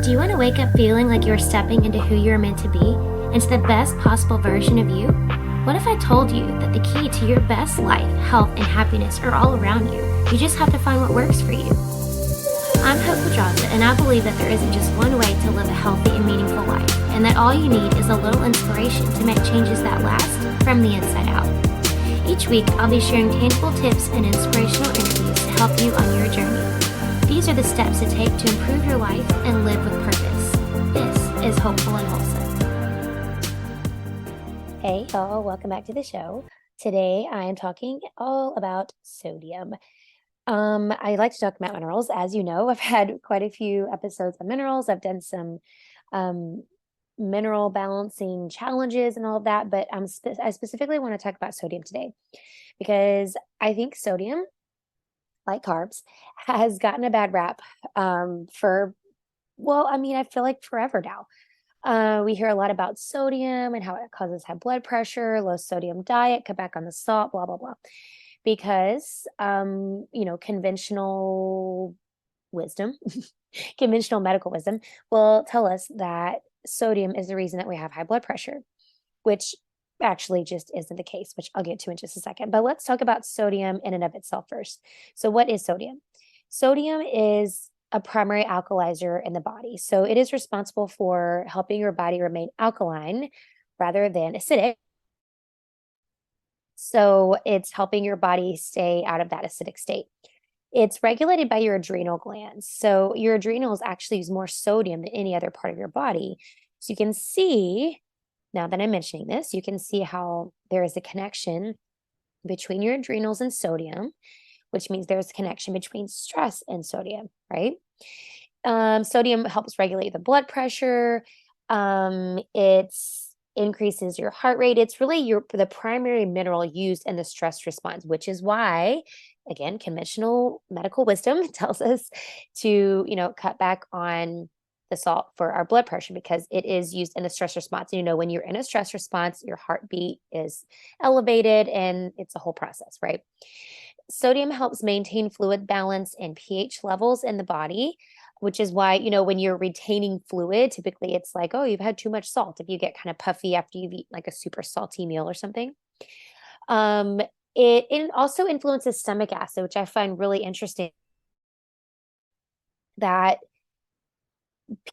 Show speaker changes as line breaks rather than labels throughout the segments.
Do you want to wake up feeling like you're stepping into who you're meant to be, into the best possible version of you? What if I told you that the key to your best life, health, and happiness are all around you? You just have to find what works for you. I'm Hope Pedraza, and I believe that there isn't just one way to live a healthy and meaningful life, and that all you need is a little inspiration to make changes that last from the inside out. Each week, I'll be sharing tangible tips and inspirational interviews to help you on your journey. These are the steps to take to improve your life and live with purpose. This is Hopeful and Wholesome. Hey y'all, welcome back to the show. Today I am talking all about sodium. I like to talk about minerals. As you know, I've had quite a few episodes on minerals. I've done some mineral balancing challenges and all of that, but I specifically want to talk about sodium today because I think sodium, like carbs, has gotten a bad rap I feel like forever now. We hear a lot about sodium and how it causes high blood pressure, low sodium diet, cut back on the salt, blah, blah, blah. Because, conventional wisdom, conventional medical wisdom will tell us that sodium is the reason that we have high blood pressure, which actually just isn't the case, which I'll get to in just a second. But let's talk about sodium in and of itself first. So what is sodium? Sodium is a primary alkalizer in the body. So it is responsible for helping your body remain alkaline rather than acidic. So it's helping your body stay out of that acidic state. It's regulated by your adrenal glands. So your adrenals actually use more sodium than any other part of your body. So you can see, now that I'm mentioning this, you can see how there is a connection between your adrenals and sodium, which means there's a connection between stress and sodium, right? Sodium helps regulate the blood pressure. It increases your heart rate. It's really the primary mineral used in the stress response, which is why, again, conventional medical wisdom tells us to, cut back on the salt for our blood pressure because it is used in the stress response. When you're in a stress response, your heartbeat is elevated and it's a whole process, right? Sodium helps maintain fluid balance and pH levels in the body, which is why, when you're retaining fluid, typically it's like, oh, you've had too much salt. If you get kind of puffy after you've eaten like a super salty meal or something. It also influences stomach acid, which I find really interesting, that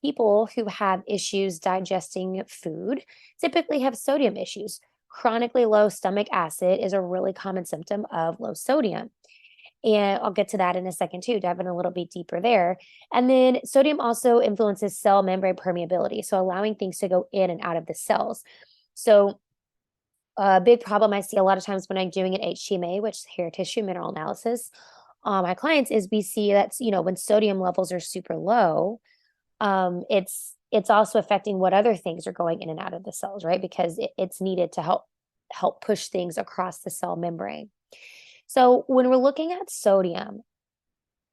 people who have issues digesting food typically have sodium issues. Chronically low stomach acid is a really common symptom of low sodium. And I'll get to that in a second too, diving a little bit deeper there. And then sodium also influences cell membrane permeability, so allowing things to go in and out of the cells. So a big problem I see a lot of times when I'm doing an HTMA, which is hair tissue mineral analysis, on my clients is we see that, when sodium levels are super low, it's also affecting what other things are going in and out of the cells, right? Because it's needed to help push things across the cell membrane. So when we're looking at sodium,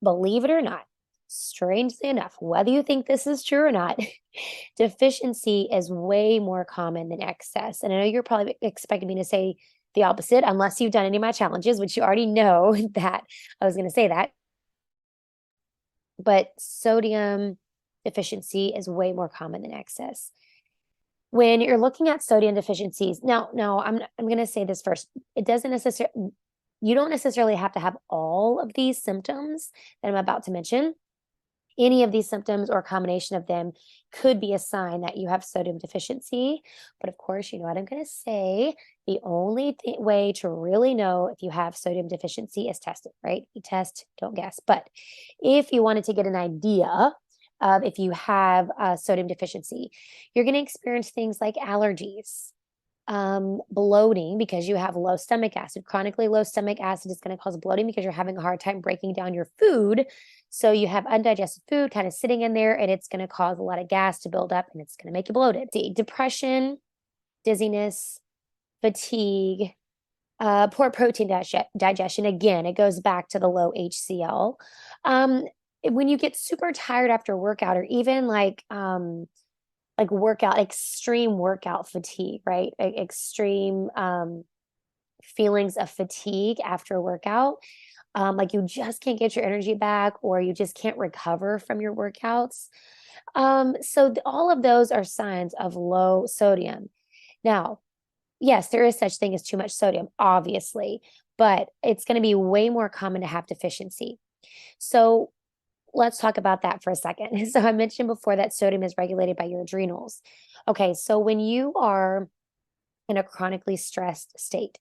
believe it or not, strangely enough, whether you think this is true or not, deficiency is way more common than excess. And I know you're probably expecting me to say the opposite, unless you've done any of my challenges, which you already know that I was going to say that. But sodium deficiency is way more common than excess. When you're looking at sodium deficiencies, now I'm going to say this first. You don't necessarily have to have all of these symptoms that I'm about to mention. Any of these symptoms or a combination of them could be a sign that you have sodium deficiency. But of course, you know what I'm going to say. The only way to really know if you have sodium deficiency is test it, right? You test, don't guess. But if you wanted to get an idea of if you have sodium deficiency, you're going to experience things like allergies, bloating because you have low stomach acid. Chronically low stomach acid is going to cause bloating because you're having a hard time breaking down your food. So you have undigested food kind of sitting in there, and it's going to cause a lot of gas to build up, and it's going to make you bloated. Depression, dizziness, fatigue, poor protein digestion. Again, it goes back to the low HCl. When you get super tired after workout, or even like extreme workout fatigue, right? Extreme feelings of fatigue after a workout. Like you just can't get your energy back, or you just can't recover from your workouts. All of those are signs of low sodium. Now, yes, there is such thing as too much sodium, obviously, but it's going to be way more common to have deficiency. So let's talk about that for a second. So I mentioned before that sodium is regulated by your adrenals. Okay, so when you are in a chronically stressed state,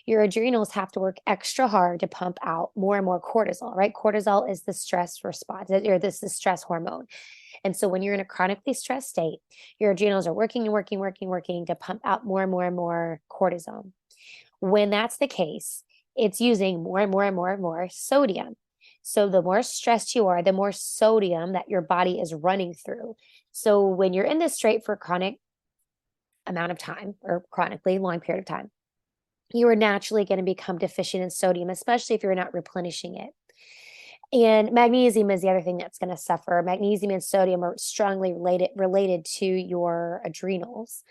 your adrenals have to work extra hard to pump out more and more cortisol, right? Cortisol is the stress response, or this is stress hormone. And so when you're in a chronically stressed state, your adrenals are working and working, working, working to pump out more and more and more cortisol. When that's the case, it's using more and more and more and more sodium. So the more stressed you are, the more sodium that your body is running through. So when you're in this state for a chronic amount of time or chronically long period of time, you are naturally going to become deficient in sodium, especially if you're not replenishing it. And magnesium is the other thing that's going to suffer. Magnesium and sodium are strongly related to your adrenals.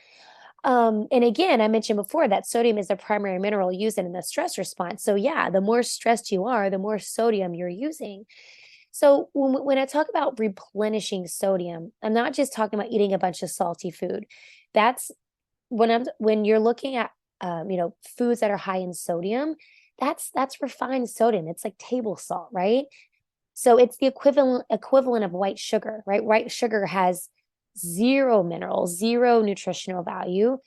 And again, I mentioned before that sodium is the primary mineral used in the stress response. So yeah, the more stressed you are, the more sodium you're using. So when I talk about replenishing sodium, I'm not just talking about eating a bunch of salty food. That's when you're looking at foods that are high in sodium. That's refined sodium. It's like table salt, right? So it's the equivalent of white sugar, right? White sugar has zero minerals, zero nutritional value.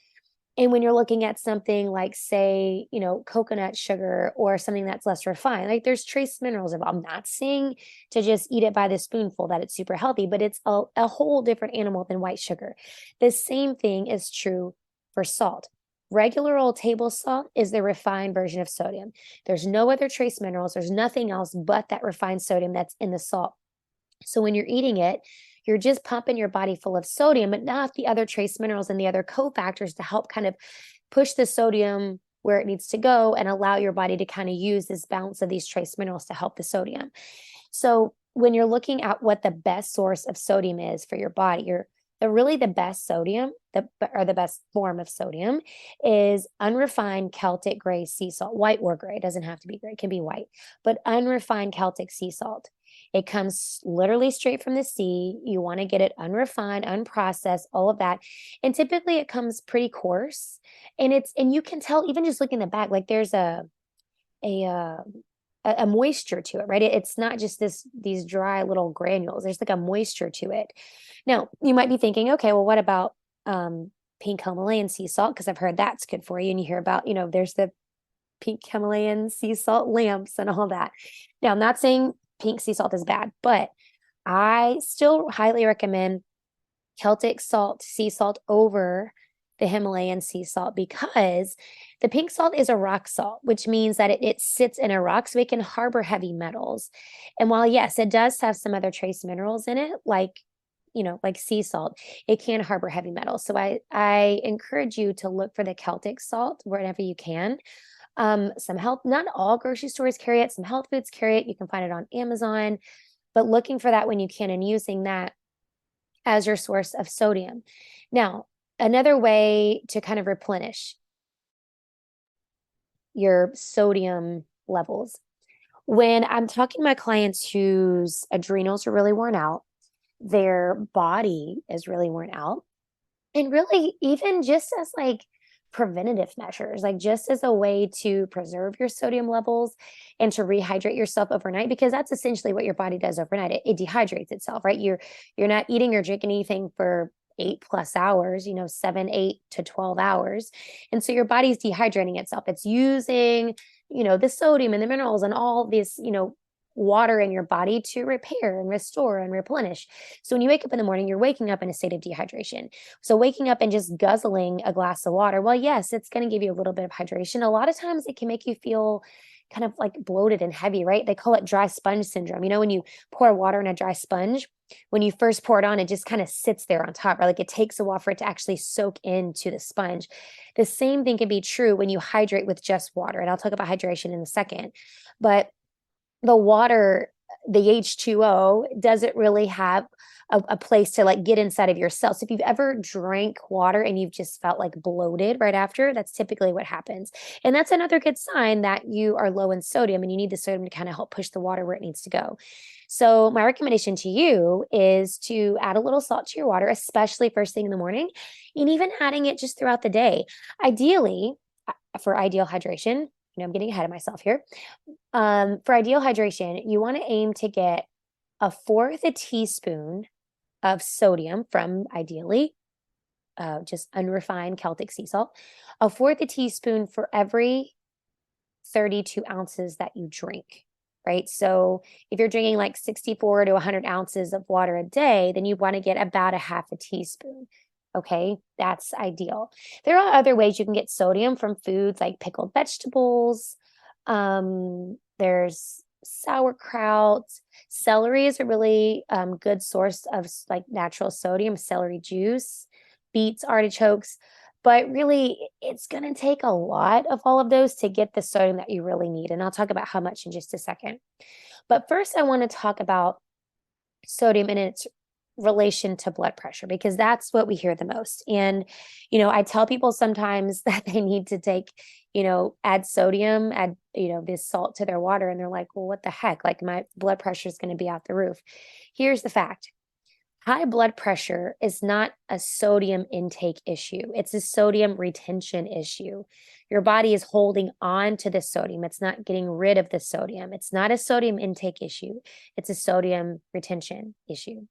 And when you're looking at something like, say, coconut sugar or something that's less refined, like there's trace minerals involved. I'm not saying to just eat it by the spoonful that it's super healthy, but it's a whole different animal than white sugar. The same thing is true for salt. Regular old table salt is the refined version of sodium. There's no other trace minerals. There's nothing else but that refined sodium that's in the salt. So when you're eating it, you're just pumping your body full of sodium, but not the other trace minerals and the other cofactors to help kind of push the sodium where it needs to go and allow your body to kind of use this balance of these trace minerals to help the sodium. So when you're looking at what the best source of sodium is for your body, the best sodium, or the best form of sodium is unrefined Celtic gray sea salt, white or gray. It doesn't have to be gray, it can be white, but unrefined Celtic sea salt. It comes literally straight from the sea. You want to get it unrefined, unprocessed, all of that. And typically it comes pretty coarse. And you can tell even just looking at the back, like there's a uh, a moisture to it, right? It's not just these dry little granules. There's like a moisture to it. Now, you might be thinking, okay, well, what about pink Himalayan sea salt? Because I've heard that's good for you. And you hear about, there's the pink Himalayan sea salt lamps and all that. Now, I'm not saying pink sea salt is bad, but I still highly recommend Celtic salt, sea salt over the Himalayan sea salt because the pink salt is a rock salt, which means that it sits in a rock, so it can harbor heavy metals. And while, yes, it does have some other trace minerals in it, like sea salt, it can harbor heavy metals. So I encourage you to look for the Celtic salt wherever you can. Some health, not all grocery stores carry it, some health foods carry it. You can find it on Amazon, but looking for that when you can and using that as your source of sodium. Now, another way to kind of replenish your sodium levels. When I'm talking to my clients whose adrenals are really worn out, their body is really worn out, and really even just as like preventative measures, like just as a way to preserve your sodium levels and to rehydrate yourself overnight, because that's essentially what your body does overnight. It dehydrates itself, right? You're not eating or drinking anything for 8+ hours, 7, 8 to 12 hours. And so your body's dehydrating itself. It's using, the sodium and the minerals and all this, water in your body to repair and restore and replenish. So when you wake up in the morning, you're waking up in a state of dehydration. So waking up and just guzzling a glass of water, well, yes, it's going to give you a little bit of hydration. A lot of times it can make you feel kind of like bloated and heavy, right? They call it dry sponge syndrome. When you pour water in a dry sponge, when you first pour it on, it just kind of sits there on top, right? Like it takes a while for it to actually soak into the sponge. The same thing can be true when you hydrate with just water. And I'll talk about hydration in a second. But the water, the H2O doesn't really have a place to like get inside of your cells. So if you've ever drank water and you've just felt like bloated right after, that's typically what happens. And that's another good sign that you are low in sodium and you need the sodium to kind of help push the water where it needs to go. So my recommendation to you is to add a little salt to your water, especially first thing in the morning, and even adding it just throughout the day. Ideally, for ideal hydration, I'm getting ahead of myself here. For ideal hydration, you want to aim to get a fourth a teaspoon of sodium from ideally just unrefined Celtic sea salt, a fourth a teaspoon for every 32 ounces that you drink, right? So if you're drinking like 64 to 100 ounces of water a day, then you want to get about a half a teaspoon. Okay, that's ideal. There are other ways you can get sodium from foods like pickled vegetables. There's sauerkraut. Celery is a really good source of like natural sodium, celery juice, beets, artichokes. But really, it's going to take a lot of all of those to get the sodium that you really need. And I'll talk about how much in just a second. But first, I want to talk about sodium and its relation to blood pressure because that's what we hear the most. And I tell people sometimes that they need to take, add sodium, add, this salt to their water, and they're like, well, what the heck, like my blood pressure is going to be out the roof. Here's the fact: high blood pressure is not a sodium intake issue, it's a sodium retention issue. Your body is holding on to the sodium, it's not getting rid of the sodium. It's not a sodium intake issue, it's a sodium retention issue.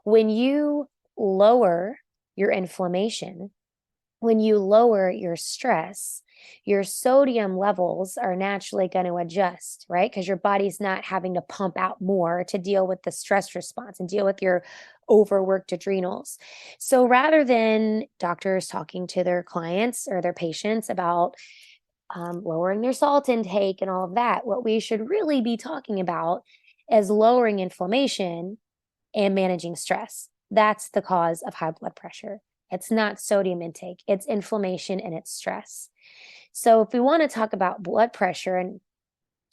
When you lower your inflammation, when you lower your stress, your sodium levels are naturally going to adjust, right? Because your body's not having to pump out more to deal with the stress response and deal with your overworked adrenals. So rather than doctors talking to their clients or their patients about lowering their salt intake and all of that, what we should really be talking about is lowering inflammation and managing stress. That's the cause of high blood pressure. It's not sodium intake, it's inflammation and it's stress. So if we want to talk about blood pressure and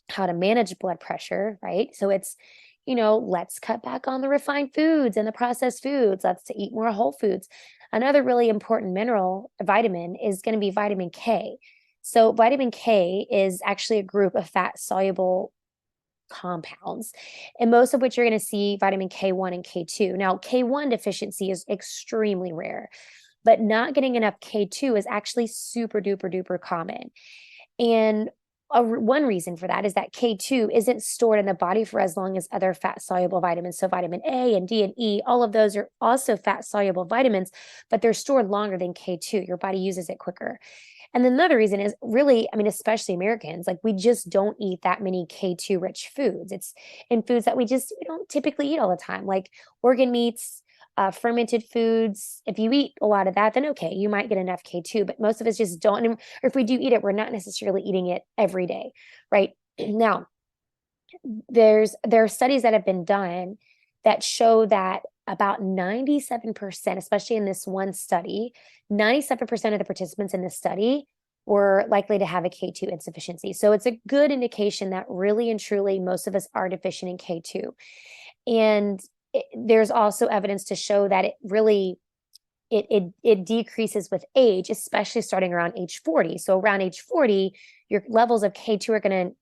how to manage blood pressure, right? So it's, let's cut back on the refined foods and the processed foods. Let's eat more whole foods. Another really important mineral, vitamin, is going to be vitamin K. So vitamin K is actually a group of fat-soluble compounds, and most of which you're going to see vitamin K1 and K2. Now, K1 deficiency is extremely rare, but not getting enough K2 is actually super duper duper common. And one reason for that is that K2 isn't stored in the body for as long as other fat soluble vitamins. So vitamin A and D and E, all of those are also fat soluble vitamins, but they're stored longer than K2. Your body uses it quicker. And then another reason is really, especially Americans, like we just don't eat that many K2 rich foods. It's in foods that we don't typically eat all the time, like organ meats, fermented foods. If you eat a lot of that, then okay, you might get enough K2, but most of us just don't. Or if we do eat it, we're not necessarily eating it every day, right? Now, there are studies that have been done that show that about 97%, especially in this one study, 97% of the participants in this study were likely to have a K2 insufficiency. So it's a good indication that really and truly most of us are deficient in K2. And there's also evidence to show that it really it decreases with age, especially starting around age 40. So around age 40, your levels of K2 are going to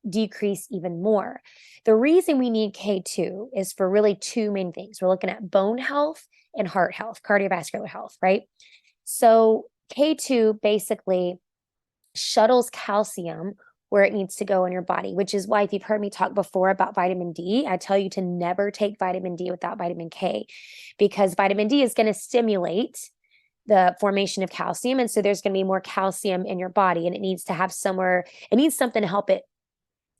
decrease even more. The reason we need K2 is for really two main things. We're looking at bone health and heart health, cardiovascular health, right? So K2 basically shuttles calcium where it needs to go in your body, which is why if you've heard me talk before about vitamin D, I tell you to never take vitamin D without vitamin K, because vitamin D is going to stimulate the formation of calcium. And so there's going to be more calcium in your body, and it needs to have it needs something to help it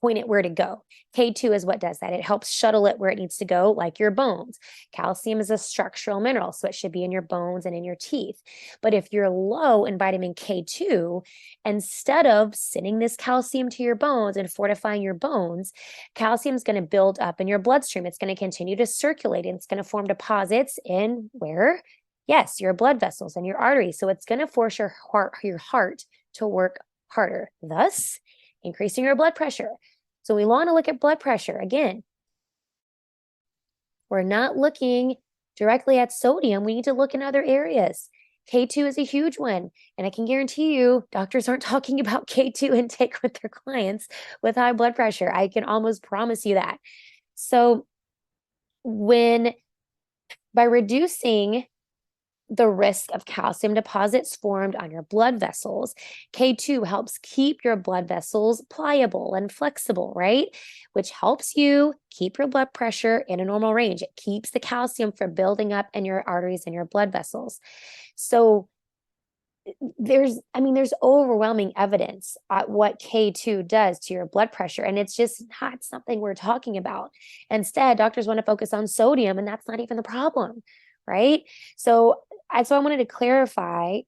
point it where to go. K2 is what does that. It helps shuttle it where it needs to go, like your bones. Calcium is a structural mineral, so it should be in your bones and in your teeth. But if you're low in vitamin K2, instead of sending this calcium to your bones and fortifying your bones, calcium is going to build up in your bloodstream. It's going to continue to circulate, and it's going to form deposits in where? Yes, your blood vessels and your arteries. So it's going to force your heart to work harder, thus increasing your blood pressure. So we want to look at blood pressure again. we're not looking directly at sodium. We need to look in other areas. K2 is a huge one. And I can guarantee you, doctors aren't talking about K2 intake with their clients with high blood pressure. I can almost promise you that. So by reducing the risk of calcium deposits formed on your blood vessels, K2 helps keep your blood vessels pliable and flexible, right? Which helps you keep your blood pressure in a normal range. It keeps the calcium from building up in your arteries and your blood vessels. So there's overwhelming evidence at what K2 does to your blood pressure, and it's just not something we're talking about. Instead, doctors want to focus on sodium, and that's not even the problem, right? So I wanted to clarify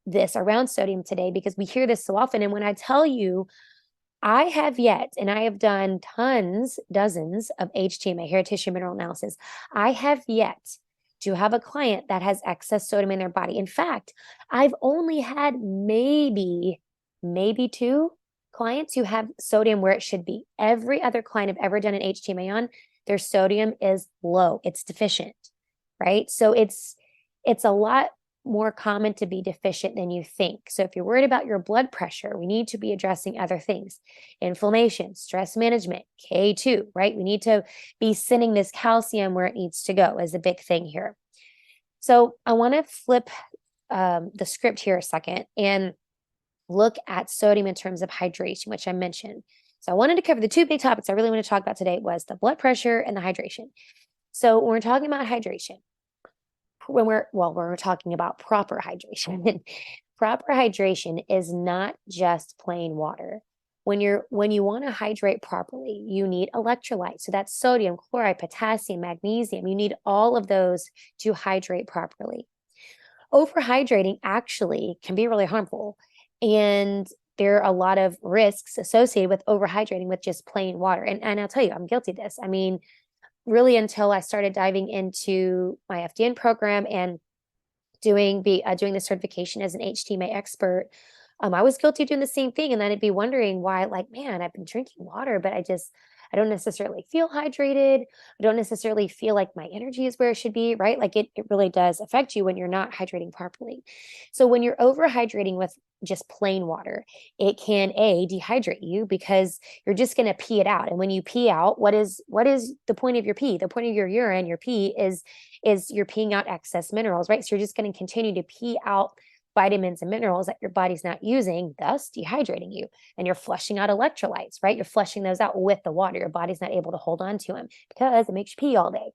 this around sodium today because we hear this so often. And when I tell you, I have done dozens of HTMA, hair tissue mineral analysis. I have yet to have a client that has excess sodium in their body. In fact, I've only had maybe two clients who have sodium where it should be. Every other client I've ever done an HTMA on, their sodium is low. It's deficient, right? So it's a lot more common to be deficient than you think. So if you're worried about your blood pressure, we need to be addressing other things. Inflammation, stress management, K2, right? We need to be sending this calcium where it needs to go is a big thing here. So I want to flip the script here a second and look at sodium in terms of hydration, which I mentioned. So I wanted to cover the two big topics I really want to talk about today was the blood pressure and the hydration. So when we're talking about hydration, when we're talking about proper hydration, proper hydration is not just plain water. When you want to hydrate properly, you need electrolytes. So that's sodium, chloride, potassium, magnesium. You need all of those to hydrate properly. Overhydrating actually can be really harmful. And there are a lot of risks associated with overhydrating with just plain water. And I'll tell you, I'm guilty of this. I mean, really until I started diving into my FDN program and doing the certification as an HTMA expert, I was guilty of doing the same thing. And then I'd be wondering why, like, man, I've been drinking water, but I don't necessarily feel hydrated. I don't necessarily feel like my energy is where it should be, right? Like it really does affect you when you're not hydrating properly. So when you're overhydrating with just plain water, it can dehydrate you because you're just going to pee it out. And when you pee out, what is the point of your pee? The point of your urine, your pee is you're peeing out excess minerals, right? So you're just going to continue to pee out vitamins and minerals that your body's not using, thus dehydrating you. And you're flushing out electrolytes, right? You're flushing those out with the water. Your body's not able to hold on to them because it makes you pee all day.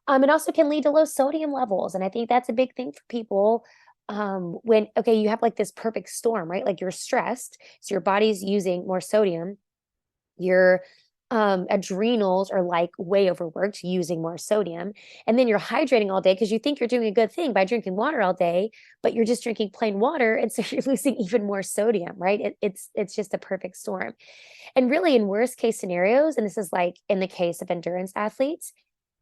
It also can lead to low sodium levels. And I think that's a big thing for people when, okay, you have like this perfect storm, right? Like you're stressed. So your body's using more sodium. Your adrenals are like way overworked using more sodium. And then you're hydrating all day because you think you're doing a good thing by drinking water all day, but you're just drinking plain water. And so you're losing even more sodium, right? It's just a perfect storm. And really in worst case scenarios, and this is like in the case of endurance athletes,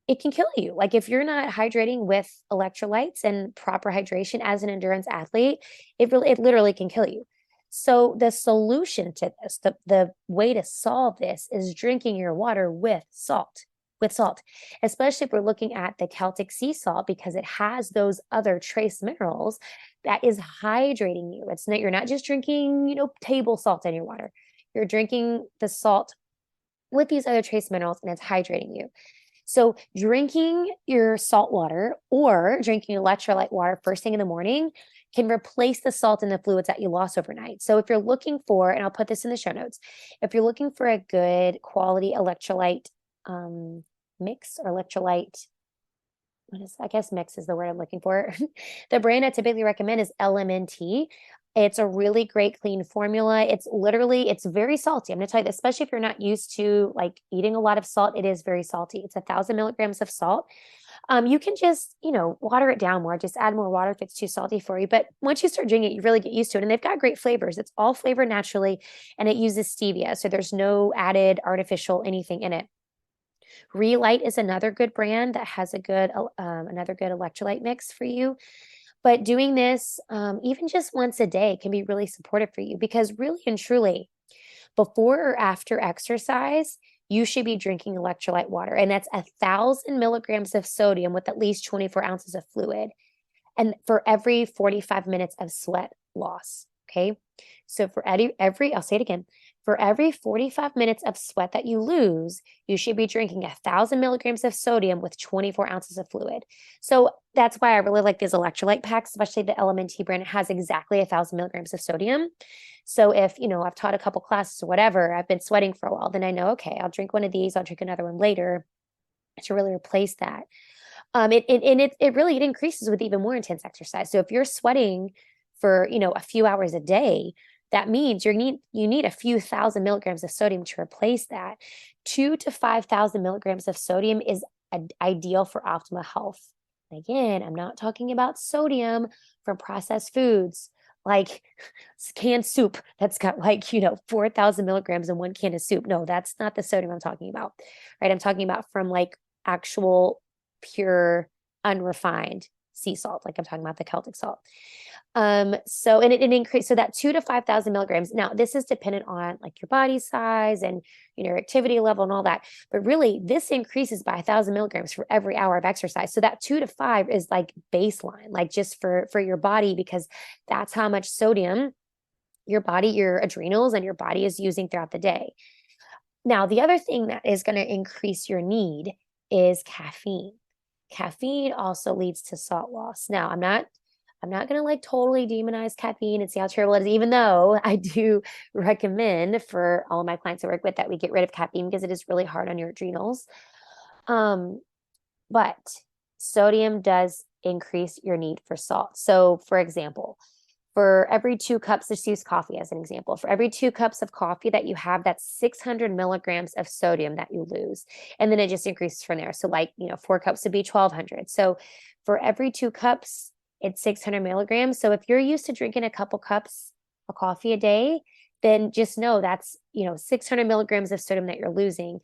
it can kill you. Like if you're not hydrating with electrolytes and proper hydration as an endurance athlete, it literally can kill you. So the solution to this, the way to solve this is drinking your water with salt, especially if we're looking at the Celtic sea salt because it has those other trace minerals that is hydrating you. You're not just drinking, table salt in your water. You're drinking the salt with these other trace minerals and it's hydrating you. So drinking your salt water or drinking electrolyte water first thing in the morning can replace the salt and the fluids that you lost overnight. So if you're looking for, and I'll put this in the show notes, if you're looking for a good quality electrolyte mix or electrolyte, I guess mix is the word I'm looking for. The brand I typically recommend is LMNT. It's a really great clean formula. It's very salty. I'm going to tell you this, especially if you're not used to like eating a lot of salt, it is very salty. It's 1,000 milligrams of salt. You can just, water it down more, just add more water if it's too salty for you. But once you start drinking it, you really get used to it. And they've got great flavors. It's all flavored naturally and it uses stevia. So there's no added artificial anything in it. Re-Lyte is another good brand that has another good electrolyte mix for you. But doing this, even just once a day can be really supportive for you because really and truly, before or after exercise, you should be drinking electrolyte water. And that's 1,000 milligrams of sodium with at least 24 ounces of fluid. And for every 45 minutes of sweat loss. Okay. So for every, I'll say it again, for every 45 minutes of sweat that you lose, you should be drinking 1,000 milligrams of sodium with 24 ounces of fluid. So that's why I really like these electrolyte packs, especially the LMNT brand. It has exactly 1,000 milligrams of sodium. So if, I've taught a couple classes or whatever, I've been sweating for a while, then I know, okay, I'll drink one of these, I'll drink another one later to really replace that. It increases with even more intense exercise. So if you're sweating for, a few hours a day, that means you need a few thousand milligrams of sodium to replace that. 2,000 to 5,000 milligrams of sodium is ideal for optimal health. And again, I'm not talking about sodium from processed foods like canned soup that's got 4,000 milligrams in one can of soup. No, that's not the sodium I'm talking about, right? I'm talking about from actual pure unrefined sea salt, like I'm talking about the Celtic salt. So it increased, so that 2,000 to 5,000 milligrams. Now, this is dependent on your body size and your activity level and all that. But really, this increases by 1,000 milligrams for every hour of exercise. So that 2 to 5 is baseline, just for your body, because that's how much sodium your body, your adrenals, and your body is using throughout the day. Now, the other thing that is going to increase your need is caffeine. Caffeine also leads to salt loss. Now, I'm not going to totally demonize caffeine and see how terrible it is, even though I do recommend for all of my clients I work with that we get rid of caffeine because it is really hard on your adrenals. But sodium does increase your need for salt. So for example, for every 2 cups, let's use coffee as an example. For every 2 cups of coffee that you have, that's 600 milligrams of sodium that you lose. And then it just increases from there. So 4 cups would be 1,200. So for every 2 cups, it's 600 milligrams. So if you're used to drinking a couple cups of coffee a day, then just know that's, 600 milligrams of sodium that you're losing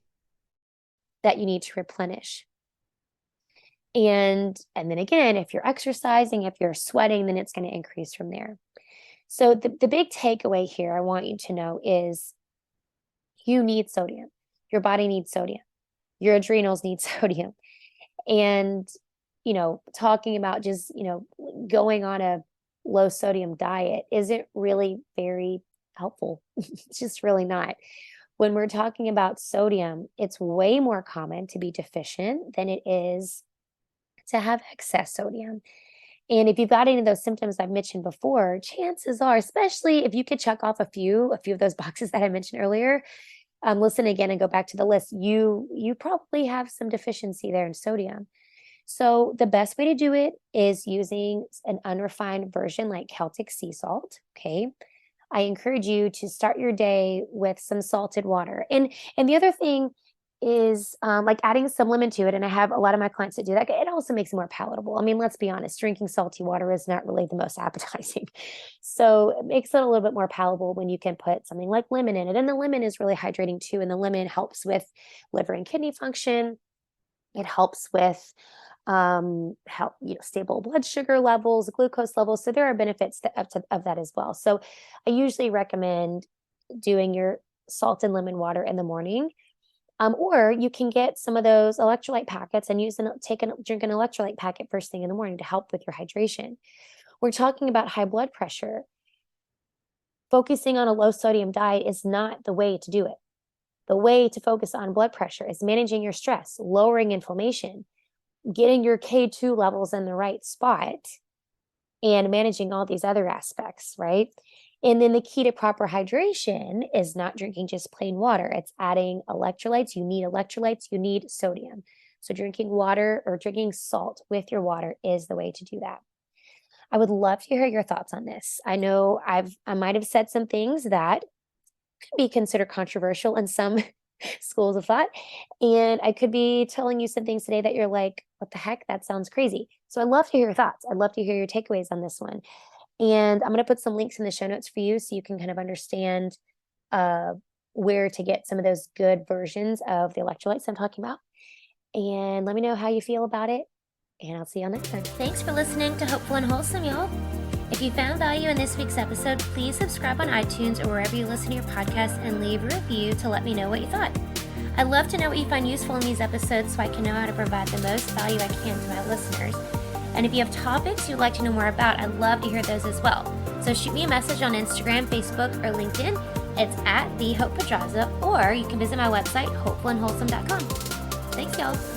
that you need to replenish. And then again, if you're exercising, if you're sweating, then it's going to increase from there. So the big takeaway here I want you to know is you need sodium. Your body needs sodium. Your adrenals need sodium. And, talking about just, going on a low sodium diet isn't really very helpful. It's just really not. When we're talking about sodium, it's way more common to be deficient than it is to have excess sodium. And if you've got any of those symptoms I've mentioned before, chances are, especially if you could check off a few of those boxes that I mentioned earlier, listen again and go back to the list, you probably have some deficiency there in sodium. So the best way to do it is using an unrefined version like Celtic sea salt. Okay. I encourage you to start your day with some salted water. And the other thing is adding some lemon to it. And I have a lot of my clients that do that. It also makes it more palatable. I mean, let's be honest, drinking salty water is not really the most appetizing. So it makes it a little bit more palatable when you can put something like lemon in it. And the lemon is really hydrating too. And the lemon helps with liver and kidney function. It helps with stable blood sugar levels, glucose levels. So there are benefits of that as well. So I usually recommend doing your salt and lemon water in the morning. Or you can get some of those electrolyte packets and drink an electrolyte packet first thing in the morning to help with your hydration. We're talking about high blood pressure. Focusing on a low sodium diet is not the way to do it. The way to focus on blood pressure is managing your stress, lowering inflammation, getting your K2 levels in the right spot, and managing all these other aspects, right? And then the key to proper hydration is not drinking just plain water. It's adding electrolytes. You need sodium. So drinking water or drinking salt with your water is the way to do that. I would love to hear your thoughts on this. I know I might have said some things that could be considered controversial in some schools of thought. And I could be telling you some things today that you're like, what the heck? That sounds crazy. So I'd love to hear your thoughts. I'd love to hear your takeaways on this one. And I'm going to put some links in the show notes for you so you can kind of understand where to get some of those good versions of the electrolytes I'm talking about. And let me know how you feel about it. And I'll see you on next time.
Thanks for listening to Hopeful and Wholesome, y'all. If you found value in this week's episode, please subscribe on iTunes or wherever you listen to your podcast and leave a review to let me know what you thought. I'd love to know what you find useful in these episodes so I can know how to provide the most value I can to my listeners. And if you have topics you'd like to know more about, I'd love to hear those as well. So shoot me a message on Instagram, Facebook, or LinkedIn. It's at the Hope Pedraza, or you can visit my website, hopefulandwholesome.com. Thanks, y'all.